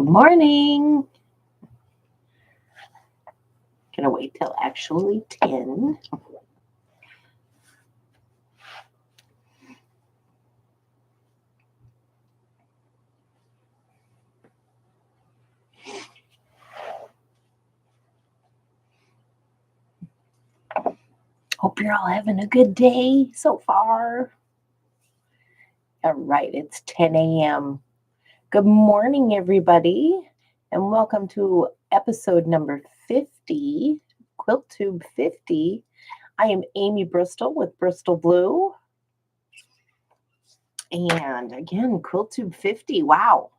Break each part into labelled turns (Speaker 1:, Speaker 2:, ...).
Speaker 1: morning. Gonna wait till actually 10. Hope you're all having a good day so far. All right, it's 10 a.m. Good morning, everybody, and welcome to episode number 50, QuiltTube 50. I am Amy Bristol with Bristol Blue. And again, QuiltTube 50. Wow.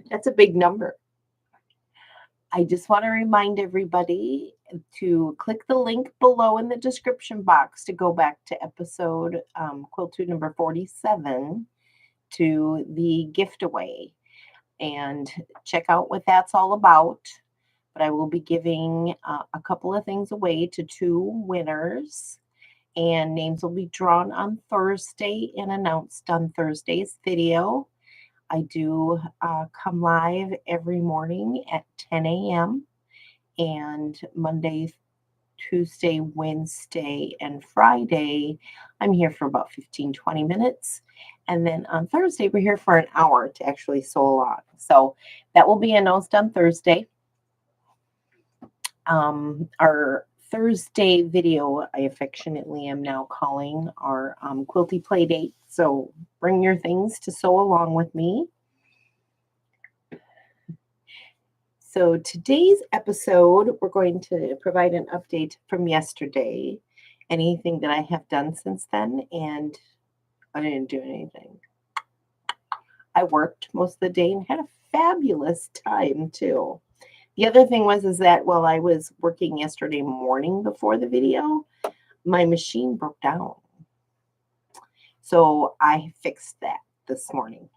Speaker 1: That's a big number. I just want to remind everybody to click the link below in the description box to go back to episode QuiltTube number 47 to the giveaway and check out what that's all about. But I will be giving a couple of things away to 2 winners, and names will be drawn on Thursday and announced on Thursday's video. I do come live every morning at 10 a.m. and Monday, Tuesday, Wednesday, and Friday, I'm here for about 15-20 minutes. And then on Thursday, we're here for an hour to actually sew along. So that will be announced on Thursday. Our Thursday video, I affectionately am now calling our Quilty Play Date. So bring your things to sew along with me. So today's episode, we're going to provide an update from yesterday, anything that I have done since then, and I didn't do anything. I worked most of the day and had a fabulous time too. The other thing is that while I was working yesterday morning before the video, my machine broke down. So I fixed that this morning.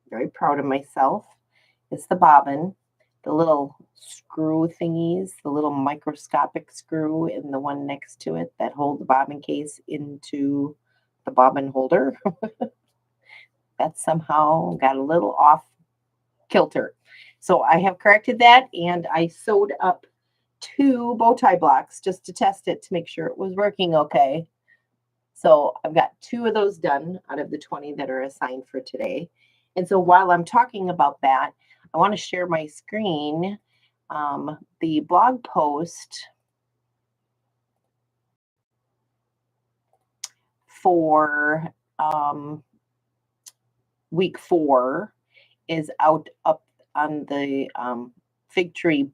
Speaker 1: Very proud of myself. It's the bobbin, the little screw thingies, the little microscopic screw, and the one next to it that hold the bobbin case into the bobbin holder. That somehow got a little off kilter. So I have corrected that, and I sewed up 2 bow tie blocks just to test it to make sure it was working okay. So I've got 2 of those done out of the 20 that are assigned for today. And so while I'm talking about that, I want to share my screen. The blog post for week 4 is up on the Fig Tree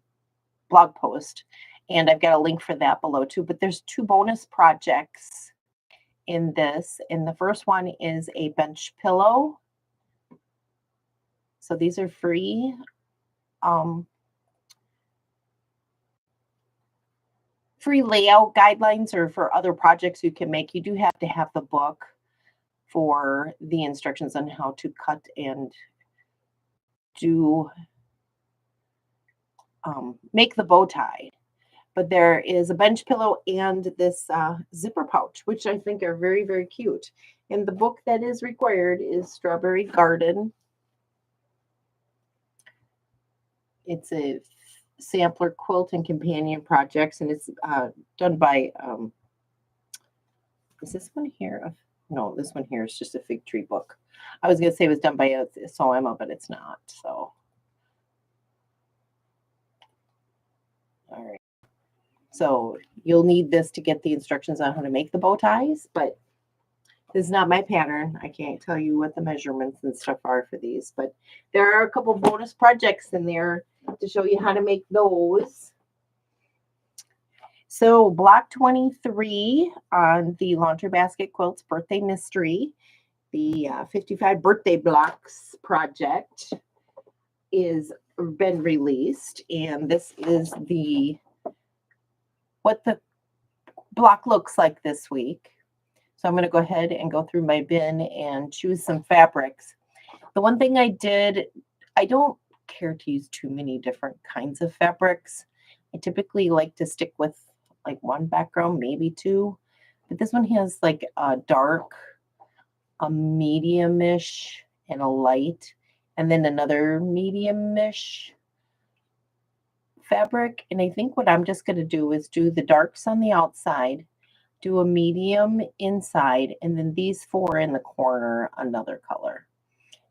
Speaker 1: blog post, and I've got a link for that below too. But there's 2 bonus projects in this, and the first one is a bench pillow. So these are free. Free layout guidelines, or for other projects you can make. You do have to have the book for the instructions on how to cut and do make the bow tie. But there is a bench pillow and this zipper pouch, which I think are very, very cute. And the book that is required is Strawberry Garden. It's a sampler quilt and companion projects, and it's done by, is this one here? No, this one here is just a Fig Tree book. I was going to say it was done by Sew Emma, but it's not. So, all right. So you'll need this to get the instructions on how to make the bow ties, but this is not my pattern. I can't tell you what the measurements and stuff are for these, but there are a couple bonus projects in there to show you how to make those. So block 23 on the Laundry Basket Quilts Birthday Mystery, the 55 birthday blocks project, is been released, and this is what the block looks like this week. So I'm going to go ahead and go through my bin and choose some fabrics. The one thing I did, I don't care to use too many different kinds of fabrics. I typically like to stick with like 1 background, maybe 2. But this one has like a dark, a medium-ish, and a light. and then another medium-ish fabric. And I think what I'm just going to do is do the darks on the outside, do a medium inside, and then these 4 in the corner, another color.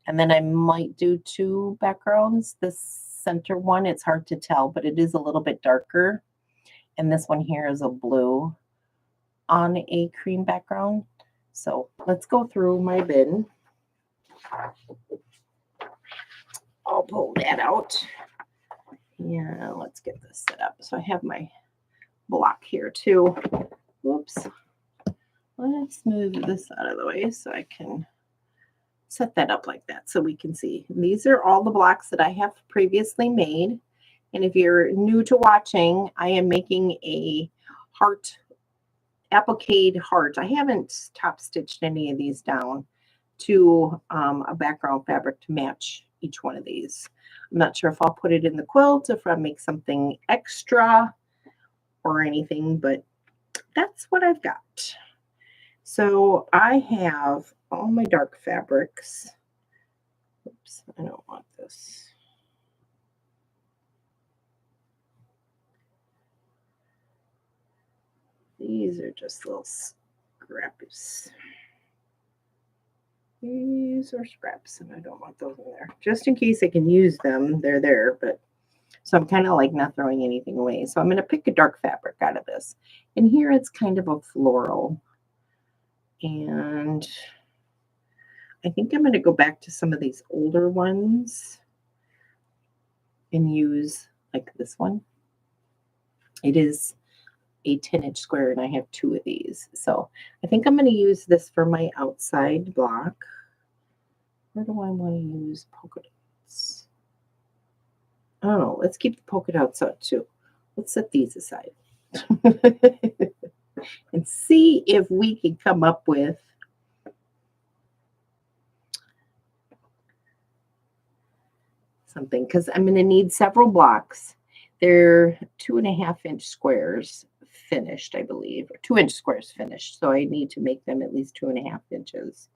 Speaker 1: And then I might do 2 backgrounds. This center one, it's hard to tell, but it is a little bit darker. And this one here is a blue on a cream background. So let's go through my bin. I'll pull that out. Yeah, let's get this set up. So I have my block here too. Whoops. Let's move this out of the way so I can set that up like that so we can see. These are all the blocks that I have previously made. And if you're new to watching, I am making a heart, applique heart. I haven't top stitched any of these down to a background fabric to match each one of these. I'm not sure if I'll put it in the quilt, if I make something extra or anything, but that's what I've got. So I have all my dark fabrics. Oops, I don't want this. These are just little scraps. These are scraps, and I don't want those in there. Just in case I can use them, they're there, but so I'm kind of like not throwing anything away. So I'm going to pick a dark fabric out of this. And here it's kind of a floral. And I think I'm going to go back to some of these older ones and use like this one. It is a 10-inch square, and I have 2 of these. So I think I'm going to use this for my outside block. Where do I want to use polka dots? I don't know. Let's keep the polka dots out too. Let's set these aside and see if we can come up with something, because I'm going to need several blocks. They're 2.5-inch squares finished, I believe, or 2-inch squares finished. So I need to make them at least 2.5 inches.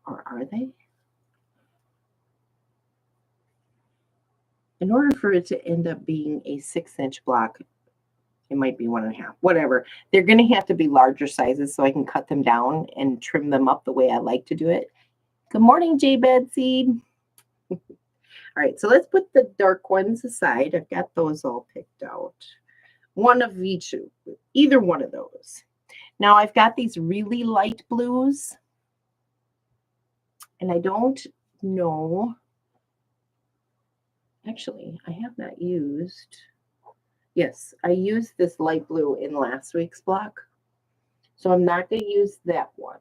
Speaker 1: Or are they? In order for it to end up being a 6-inch block, it might be 1.5, whatever. They're going to have to be larger sizes so I can cut them down and trim them up the way I like to do it. Good morning, J Bedseed. All right, so let's put the dark ones aside. I've got those all picked out. One of each, either one of those. Now I've got these really light blues, and I don't know. Actually, I have not used. Yes, I used this light blue in last week's block. So I'm not going to use that one.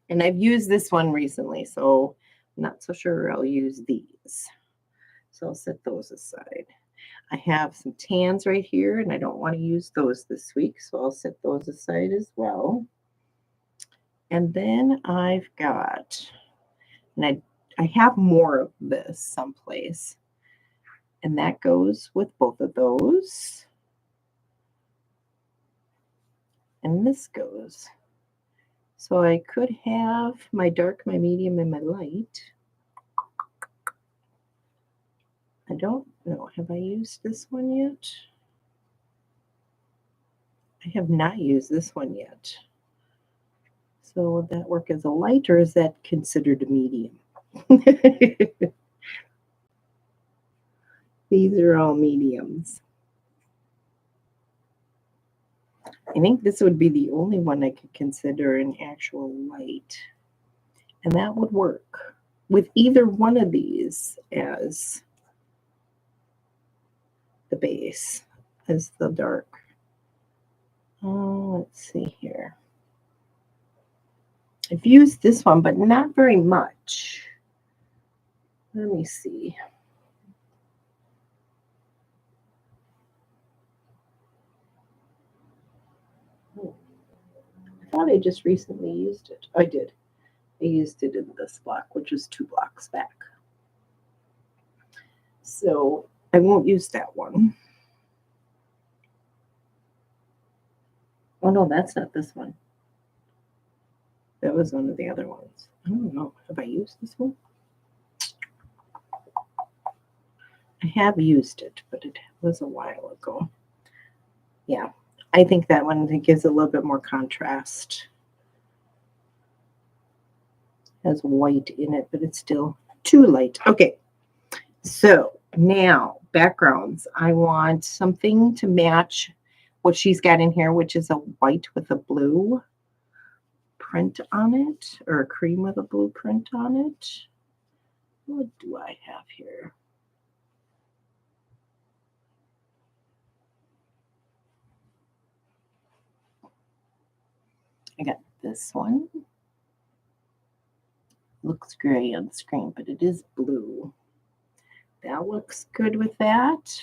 Speaker 1: And I've used this one recently, so I'm not so sure I'll use these. So I'll set those aside. I have some tans right here, and I don't want to use those this week, so I'll set those aside as well. And then I've got, and I have more of this someplace. And that goes with both of those. And this goes. So I could have my dark, my medium, and my light. I don't know. Have I used this one yet? I have not used this one yet. So would that work as a light, or is that considered a medium? These are all mediums. I think this would be the only one I could consider an actual light. And that would work with either one of these as the base, as the dark. Oh, let's see here. I've used this one, but not very much. Let me see. I thought I just recently used it. I did. I used it in this block, which is 2 blocks back. So I won't use that one. Oh no, that's not this one. That was one of the other ones. I don't know. Have I used this one? I have used it, but it was a while ago. Yeah, I think that one gives a little bit more contrast. It has white in it, but it's still too light. Okay, so now backgrounds. I want something to match what she's got in here, which is a white with a blue print on it, or a cream with a blue print on it. What do I have here? I got this one. Looks gray on the screen, but it is blue. That looks good with that.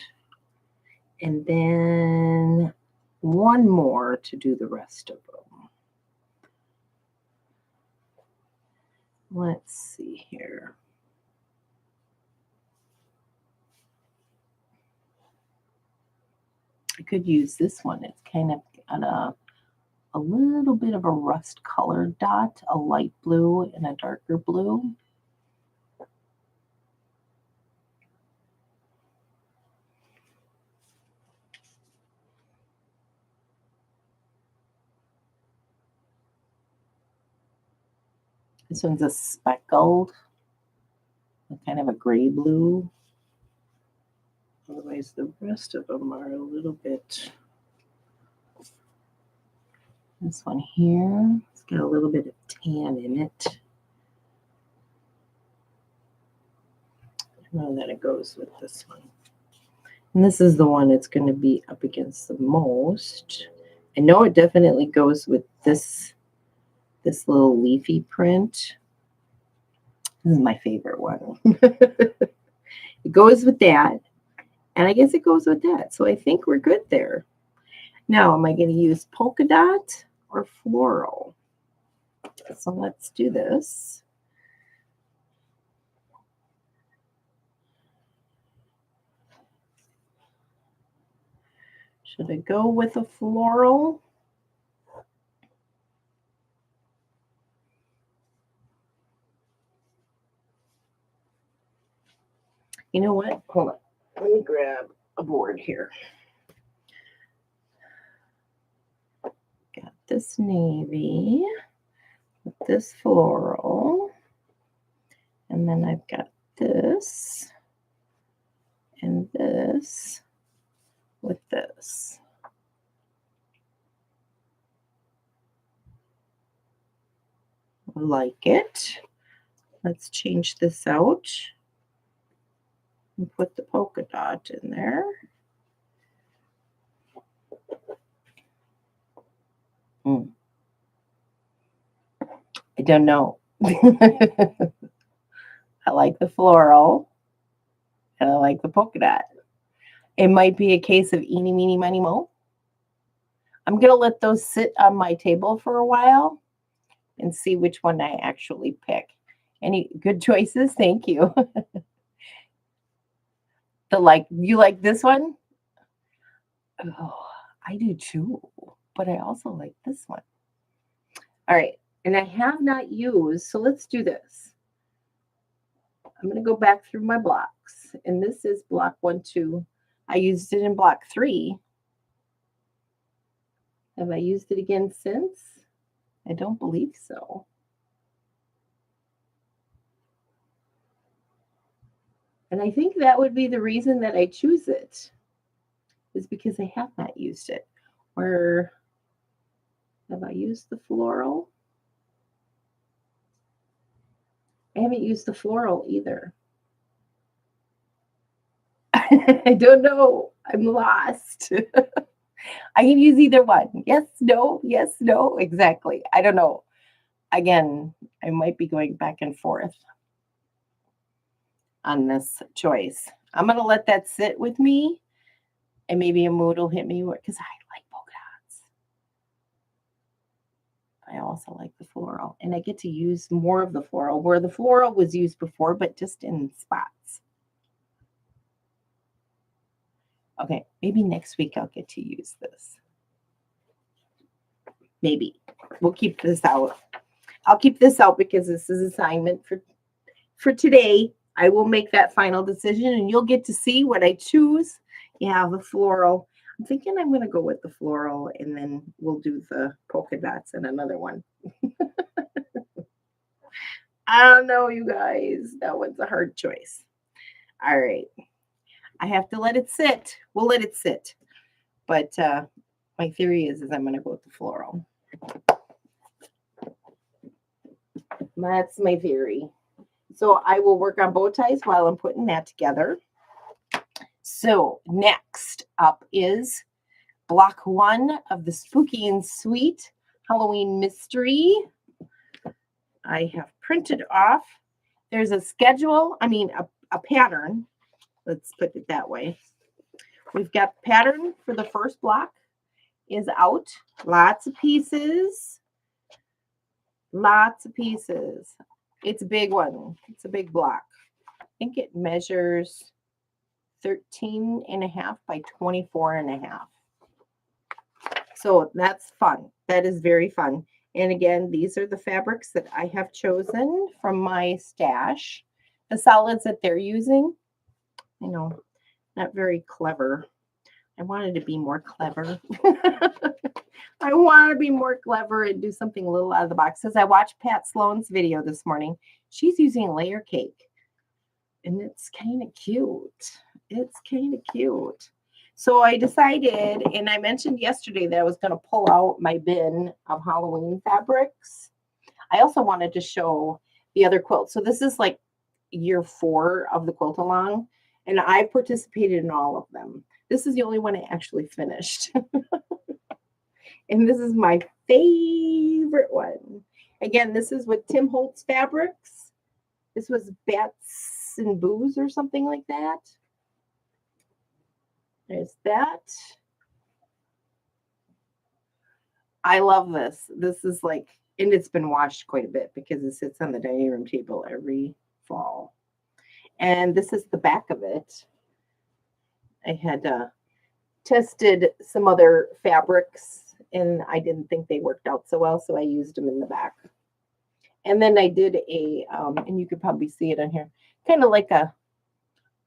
Speaker 1: And then one more to do the rest of them. Let's see here. I could use this one. It's kind of got a little bit of a rust colored dot, a light blue and a darker blue. This one's a speckled, kind of a gray blue. Otherwise, the rest of them are a little bit. This one here, it's got a little bit of tan in it. I know that it goes with this one. And this is the one that's going to be up against the most. I know it definitely goes with this little leafy print. This is my favorite one. It goes with that. And I guess it goes with that. So I think we're good there. Now, am I going to use polka dot or floral? So let's do this. Should I go with a floral? You know what? Hold on. Let me grab a board here. Got this navy with this floral. And then I've got this and this with this. Like it. Let's change this out and put the polka dot in there. I don't know. I like the floral and I like the polka dot. It might be a case of eeny, meeny, miny, mo. I'm going to let those sit on my table for a while and see which one I actually pick. Any good choices? Thank you. You like this one? Oh, I do too, but I also like this one. All right, and I have not used, so let's do this. I'm going to go back through my blocks, and this is block 1, 2. I used it in block 3. Have I used it again since? I don't believe so. And I think that would be the reason that I choose it, is because I have not used it. Or have I used the floral? I haven't used the floral either. I don't know. I'm lost. I can use either one. Yes, no, exactly. I don't know. Again, I might be going back and forth on this choice. I'm going to let that sit with me, and maybe a mood will hit me because I like polka dots. I also like the floral, and I get to use more of the floral, where the floral was used before, but just in spots. Okay, maybe next week I'll get to use this. Maybe. We'll keep this out. I'll keep this out because this is assignment for today. I will make that final decision and you'll get to see what I choose. Yeah, the floral. I'm thinking I'm going to go with the floral and then we'll do the polka dots and another one. I don't know, you guys. That one's a hard choice. All right. I have to let it sit. We'll let it sit. But my theory is I'm going to go with the floral. That's my theory. So I will work on bow ties while I'm putting that together. So next up is block 1 of the Spooky and Sweet Halloween Mystery. I have printed off. There's a schedule, a pattern. Let's put it that way. We've got the pattern for the first block is out. Lots of pieces. Lots of pieces. It's a big one. It's a big block. I think it measures 13.5 by 24.5. So that's fun. That is very fun. And again, these are the fabrics that I have chosen from my stash. The solids that they're using, not very clever. I wanted to be more clever. I want to be more clever and do something a little out of the box. As I watched Pat Sloan's video this morning, she's using layer cake. And it's kind of cute. It's kind of cute. So I decided, and I mentioned yesterday that I was going to pull out my bin of Halloween fabrics. I also wanted to show the other quilts. So this is like year 4 of the quilt along, and I participated in all of them. This is the only one I actually finished. And this is my favorite one. Again, this is with Tim Holtz Fabrics. This was Bats and Booze or something like that. There's that. I love this. This is like, and it's been washed quite a bit because it sits on the dining room table every fall. And this is the back of it. I had tested some other fabrics and I didn't think they worked out so well, so I used them in the back. And then I did a, and you could probably see it on here, kind of like a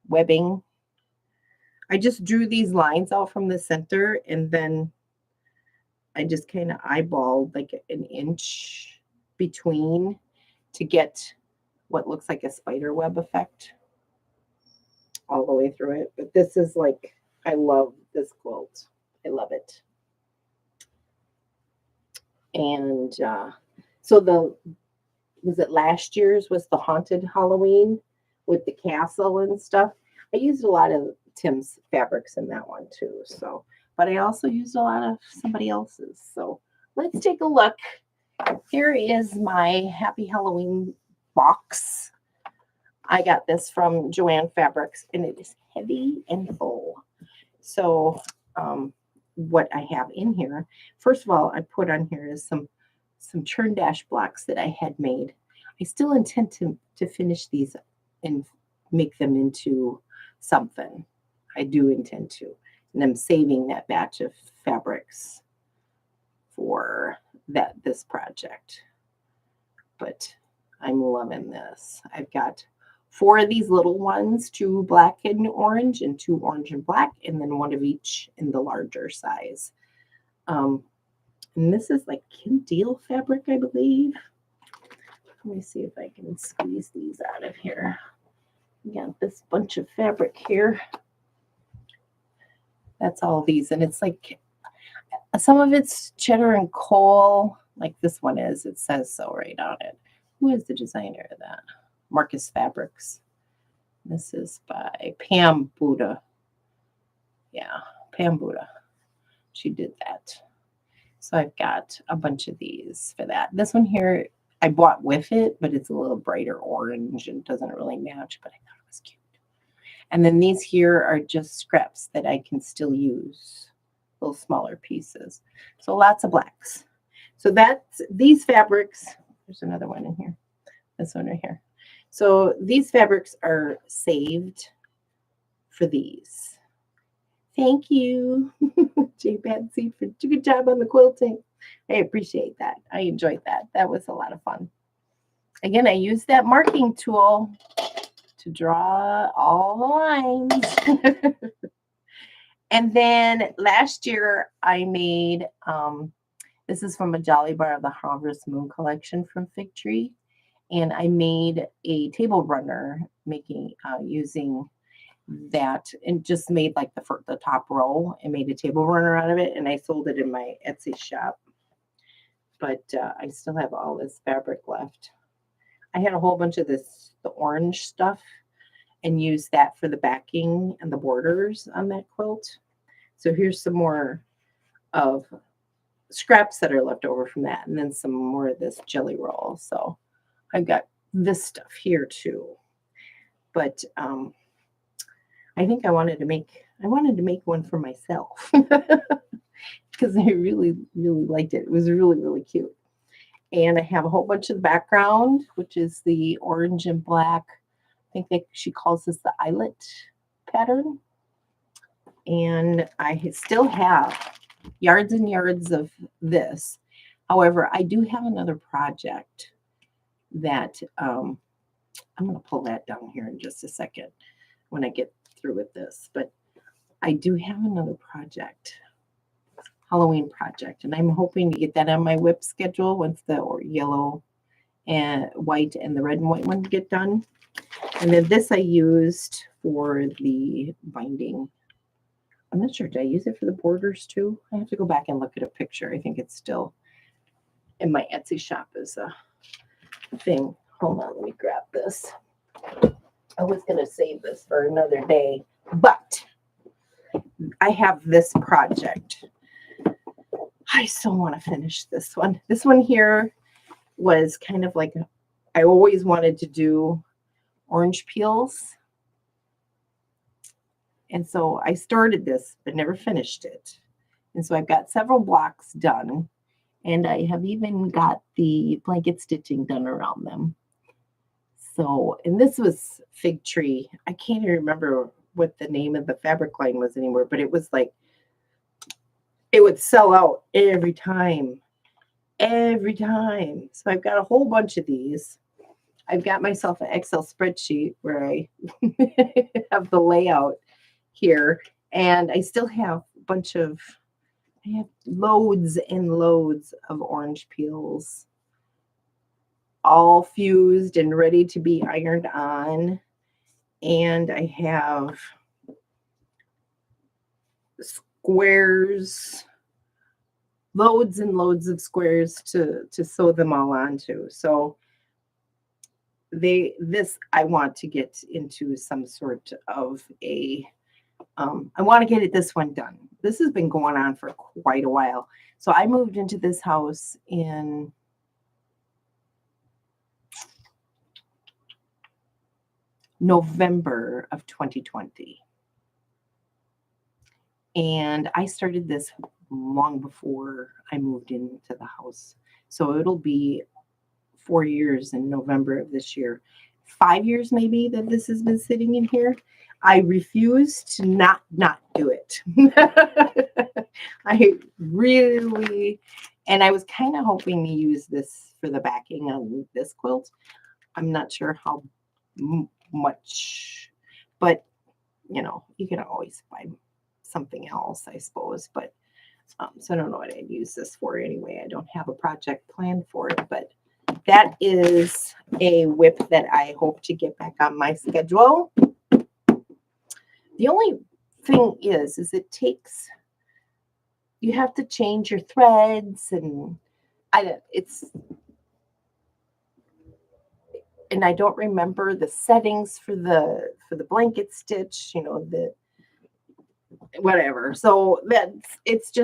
Speaker 1: webbing. I just drew these lines out from the center and then I just kind of eyeballed like an inch between to get what looks like a spider web effect all the way through it. But this is like, I love this quilt. I love it. And so was it last year's was the Haunted Halloween with the castle and stuff. I used a lot of Tim's fabrics in that one too. So, but I also used a lot of somebody else's. So let's take a look. Here is my Happy Halloween box. I got this from Joanne Fabrics and it is heavy and full. So what I have in here, first of all, I put on here is some churn dash blocks that I had made. I still intend to finish these and make them into something. I do intend to. And I'm saving that batch of fabrics for this project. But I'm loving this. I've got 4 of these little ones, 2 black and orange and 2 orange and black, and then 1 of each in the larger size. And this is like Kim Deal fabric, I believe. Let me see if I can squeeze these out of here. We got this bunch of fabric here. That's all these. And it's like, some of it's cheddar and coal, like this one is. It says so right on it. Who is the designer of that? Marcus Fabrics. This is by Pam Buddha. Yeah, Pam Buddha. She did that. So I've got a bunch of these for that. This one here I bought with it, but it's a little brighter orange and doesn't really match, but I thought it was cute. And then these here are just scraps that I can still use, little smaller pieces. So lots of blacks. So that's these fabrics. There's another one in here. This one right here. So these fabrics are saved for these. Thank you, J. Patsy, for a good job on the quilting. I appreciate that. I enjoyed that. That was a lot of fun. Again, I use that marking tool to draw all the lines. And then last year I made, this is from a Jolly Bar of the Harvest Moon collection from Fig Tree. And I made a table runner using that, and just made like the top row and made a table runner out of it. And I sold it in my Etsy shop. But I still have all this fabric left. I had a whole bunch of the orange stuff, and used that for the backing and the borders on that quilt. So here's some more of scraps that are left over from that, and then some more of this jelly roll. So I've got this stuff here too. But I think I wanted to make one for myself because I really, really liked it. It was really, really cute. And I have a whole bunch of the background, which is the orange and black. I think she calls this the eyelet pattern. And I still have yards and yards of this. However, I do have another project that I'm going to pull that down here in just a second when I get through with this. But I do have another project, Halloween project, and I'm hoping to get that on my whip schedule once the yellow and white and the red and white one get done. And then this I used for the binding. I'm not sure, did I use it for the borders too? I have to go back and look at a picture. I think it's still in my Etsy shop as a thing. Hold on, let me grab this. I was going to save this for another day, but I have this project. I still want to finish this one. This one here was kind of like, I always wanted to do orange peels. And so I started this, but never finished it. And so I've got several blocks done, and I have even got the blanket stitching done around them. So, and this was Fig Tree. I can't even remember what the name of the fabric line was anymore, but it was like, it would sell out every time. So I've got a whole bunch of these. I've got myself an Excel spreadsheet where I have the layout here, and I still have I have loads and loads of orange peels, all fused and ready to be ironed on. And I have squares, loads and loads of squares to sew them all onto. So I want to get into some sort of I want to get this one done. This has been going on for quite a while. So I moved into this house in November of 2020. And I started this long before I moved into the house. So it'll be 4 years in November of this year. 5 years maybe that this has been sitting in here. I refuse to not do it. I really, and I was kind of hoping to use this for the backing on this quilt. I'm not sure how much, but you know, you can always find something else, I suppose. But so I don't know what I'd use this for anyway. I don't have a project planned for it, but that is a whip that I hope to get back on my schedule. The only thing is it takes, you have to change your threads, and I don't remember the settings for the blanket stitch, you know, the whatever. So it's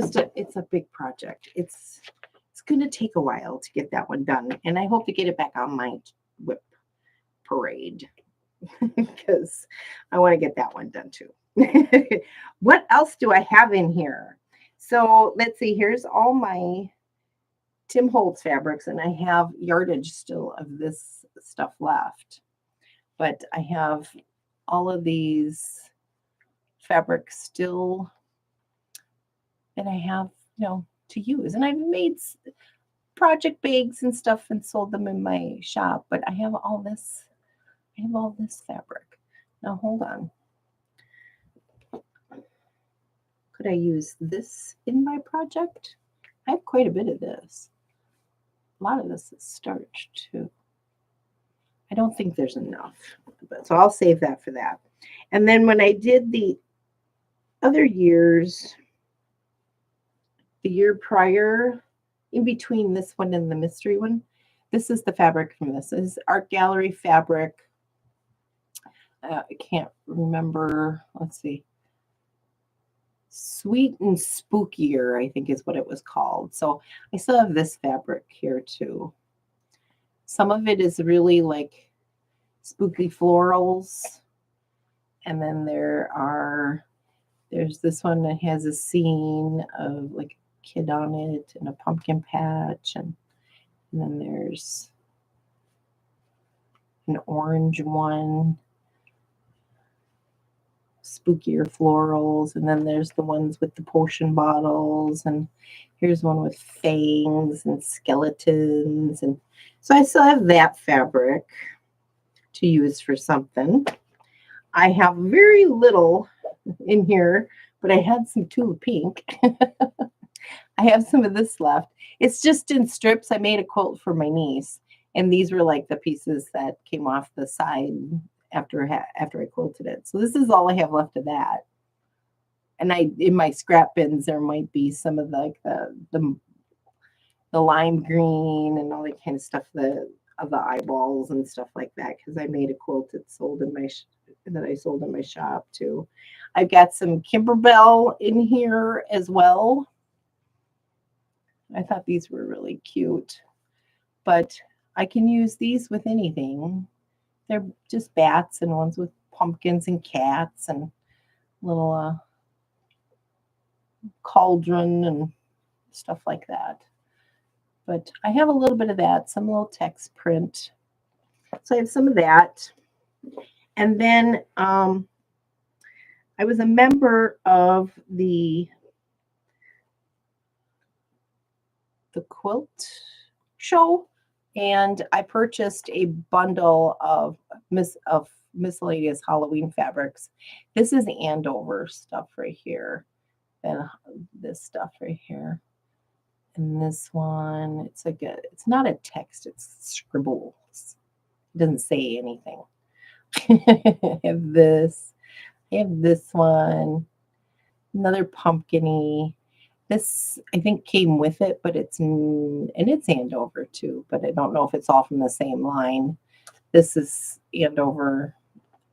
Speaker 1: a big project. It's going to take a while to get that one done, and I hope to get it back on my whip parade because I want to get that one done too. What else do I have in here? So let's see. Here's all my Tim Holtz fabrics, and I have yardage still of this stuff left, but I have all of these fabrics still that I have, you know, to use. And I've made project bags and stuff and sold them in my shop, but I have all this fabric. Now hold on. Could I use this in my project? I have quite a bit of this. A lot of this is starch too. I don't think there's enough, but so I'll save that for that. And then when I did the other years, the year prior, in between this one and the mystery one, this is the fabric from this. This is Art Gallery fabric. I can't remember. Let's see. Sweet and Spookier, I think is what it was called. So I still have this fabric here too. Some of it is really like spooky florals. And then there's this one that has a scene of like a kid on it and a pumpkin patch. And then there's an orange one. Spookier florals, and then there's the ones with the potion bottles, and here's one with fangs and skeletons, and so I still have that fabric to use for something. I have very little in here, but I had some tulip pink. I have some of this left. It's just in strips. I made a quilt for my niece, and these were like the pieces that came off the side after I quilted it. So this is all I have left of that. And in my scrap bins there might be some of the lime green and all that kind of stuff, of the eyeballs and stuff like that, because I made a quilt that I sold in my shop too. I've got some Kimberbell in here as well. I thought these were really cute, but I can use these with anything. They're just bats and ones with pumpkins and cats and little cauldron and stuff like that. But I have a little bit of that, some little text print. So I have some of that. And then I was a member of the Quilt show, and I purchased a bundle of miscellaneous Halloween fabrics. This is Andover stuff right here, and this stuff right here, and this one. It's not a text; it's scribbles. It doesn't say anything. I have this. I have this one. Another pumpkin-y. This, I think, came with it, but it's Andover too, but I don't know if it's all from the same line. This is Andover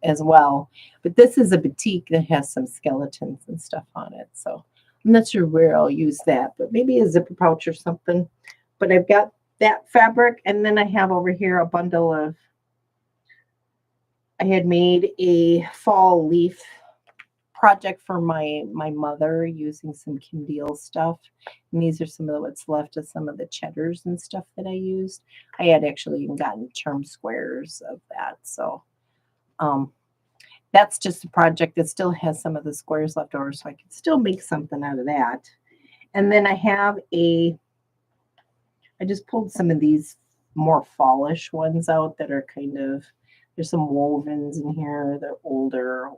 Speaker 1: as well, but this is a batik that has some skeletons and stuff on it. So I'm not sure where I'll use that, but maybe a zipper pouch or something. But I've got that fabric, and then I have over here a bundle of, I had made a fall leaf project for my mother using some Kim Deal stuff, and these are some of what's left of some of the cheddars and stuff that I used. I had actually even gotten term squares of that, so that's just a project that still has some of the squares left over, so I can still make something out of that. And then I just pulled some of these more fallish ones out that are kind of, there's some wovens in here. They're older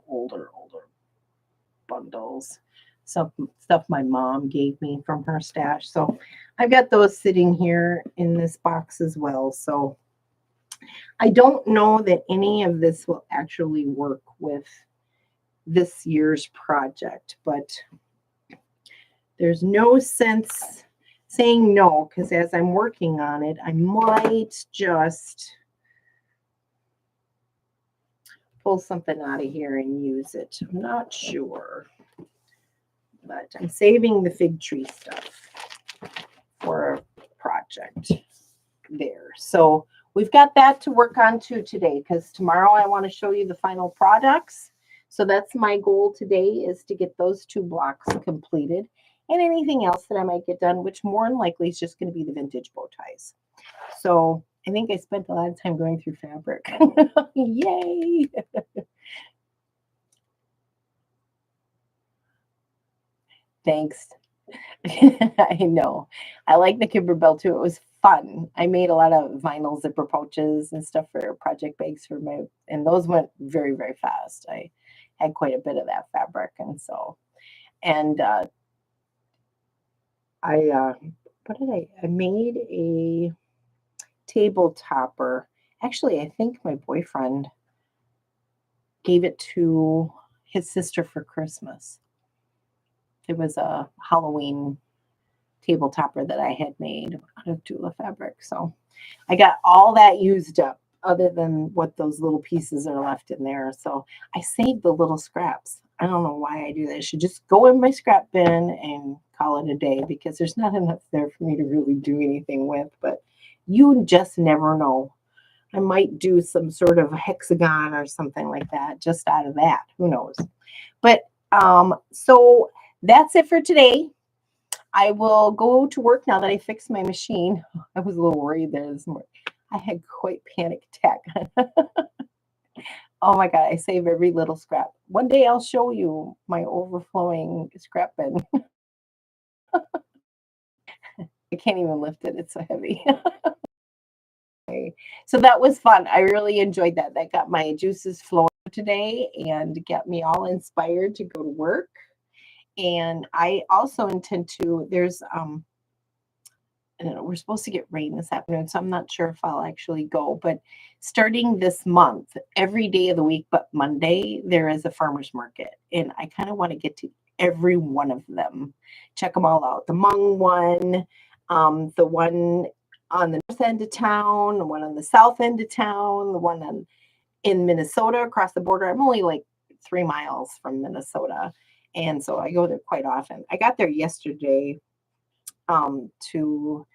Speaker 1: bundles, some stuff my mom gave me from her stash. So I've got those sitting here in this box as well. So I don't know that any of this will actually work with this year's project, but there's no sense saying no, because as I'm working on it, I might just pull something out of here and use it. I'm not sure, but I'm saving the fig tree stuff for a project there. So we've got that to work on too today, because tomorrow I want to show you the final products. So that's my goal today, is to get those 2 blocks completed, and anything else that I might get done, which more than likely is just going to be the vintage bow ties. So I think I spent a lot of time going through fabric. Yay! Thanks. I know. I like the Kimberbell too. It was fun. I made a lot of vinyl zipper pouches and stuff for project bags for and those went very, very fast. I had quite a bit of that fabric. And so, and what did I made a table topper. Actually, I think my boyfriend gave it to his sister for Christmas. It was a Halloween table topper that I had made out of Tula fabric. So I got all that used up other than what those little pieces are left in there. So I saved the little scraps. I don't know why I do that. I should just go in my scrap bin and call it a day because there's not enough there for me to really do anything with. But you just never know. I might do some sort of hexagon or something like that just out of that. Who knows? But so that's it for today. I will go to work now that I fixed my machine. I was a little worried there this morning. I had quite panic attack. Oh my God, I save every little scrap. One day I'll show you my overflowing scrap bin. I can't even lift it. It's so heavy. So that was fun. I really enjoyed that. That got my juices flowing today and got me all inspired to go to work. And I also intend to, I don't know, we're supposed to get rain this afternoon, so I'm not sure if I'll actually go. But starting this month, every day of the week but Monday, there is a farmer's market. And I kind of want to get to every one of them, check them all out. The Hmong one, the one on the north end of town, the one on the south end of town, the one in Minnesota across the border. I'm only like 3 miles from Minnesota. And so I go there quite often. I got there yesterday to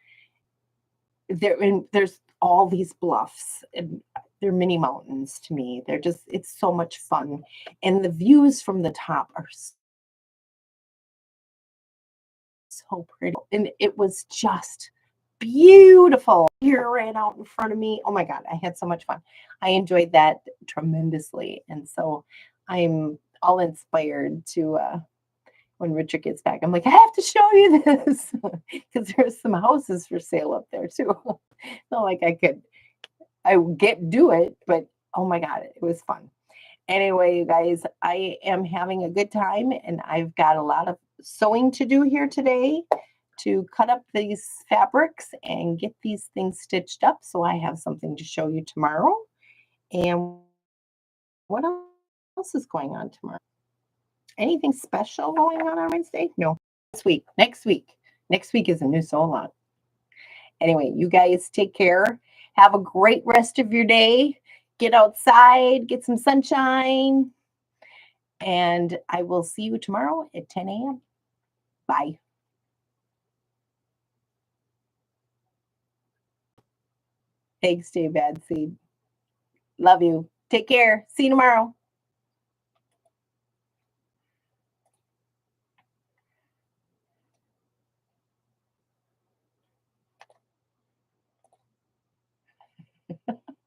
Speaker 1: there, and there's all these bluffs and they're mini mountains to me. They're just, it's so much fun. And the views from the top are so pretty. And it was just beautiful. Deer ran out in front of me. Oh my God, I had so much fun. I enjoyed that tremendously. And so I'm all inspired to when Richard gets back. I'm like, I have to show you this because there's some houses for sale up there too. Not like do it, but oh my God, it was fun. Anyway, you guys, I am having a good time and I've got a lot of sewing to do here today to cut up these fabrics and get these things stitched up so I have something to show you tomorrow. And what else is going on tomorrow? Anything special going on Wednesday? No. Next week. Next week. Next week is a new sew along. Anyway, you guys take care. Have a great rest of your day. Get outside, get some sunshine. And I will see you tomorrow at 10 a.m. Bye. Thanks, Dave Bad Seed. Love you. Take care. See you tomorrow.